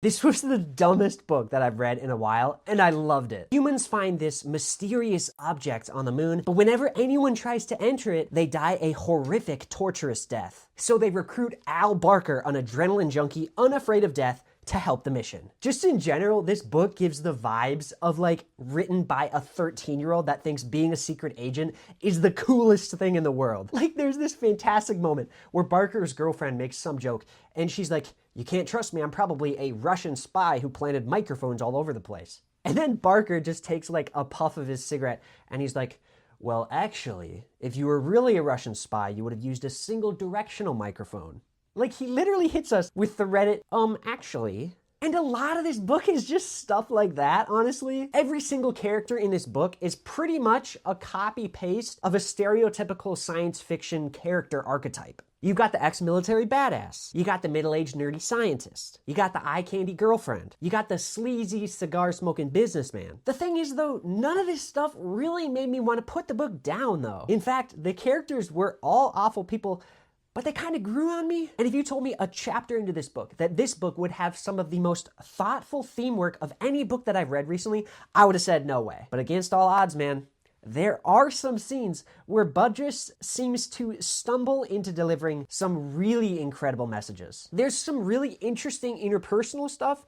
This was the dumbest book that I've read in a while, and I loved it. Humans find this mysterious object on the moon, but whenever anyone tries to enter it, they die a horrific, torturous death. So they recruit Al Barker, an adrenaline junkie unafraid of death, to help the mission. Just in general, this book gives the vibes of like written by a 13-year-old that thinks being a secret agent is the coolest thing in the world. Like there's this fantastic moment where Barker's girlfriend makes some joke and she's like, "You can't trust me, I'm probably a Russian spy who planted microphones all over the place." And then Barker just takes like a puff of his cigarette and he's like, "Well, actually, if you were really a Russian spy, you would have used a single directional microphone." Like, he literally hits us with the Reddit, actually. And a lot of this book is just stuff like that, honestly. Every single character in this book is pretty much a copy-paste of a stereotypical science fiction character archetype. You've got the ex-military badass. You got the middle-aged nerdy scientist. You got the eye-candy girlfriend. You got the sleazy cigar-smoking businessman. The thing is, though, none of this stuff really made me want to put the book down, though. In fact, the characters were all awful people, but they kind of grew on me. And if you told me a chapter into this book that this book would have some of the most thoughtful theme work of any book that I've read recently, I would have said no way. But against all odds, man, there are some scenes where Budrus seems to stumble into delivering some really incredible messages. There's some really interesting interpersonal stuff,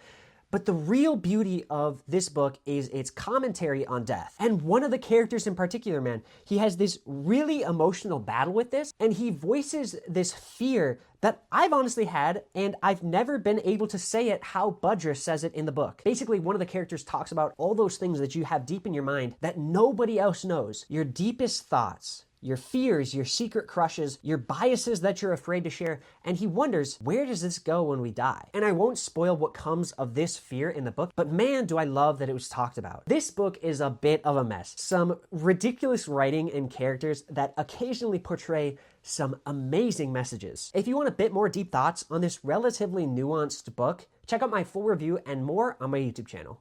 but the real beauty of this book is its commentary on death. And one of the characters in particular, man, he has this really emotional battle with this, and he voices this fear that I've honestly had, and I've never been able to say it how Budrus says it in the book. Basically, one of the characters talks about all those things that you have deep in your mind that nobody else knows. Your deepest thoughts, your fears, your secret crushes, your biases that you're afraid to share, and he wonders, where does this go when we die? And I won't spoil what comes of this fear in the book, but man, do I love that it was talked about. This book is a bit of a mess. Some ridiculous writing and characters that occasionally portray some amazing messages. If you want a bit more deep thoughts on this relatively nuanced book, check out my full review and more on my YouTube channel.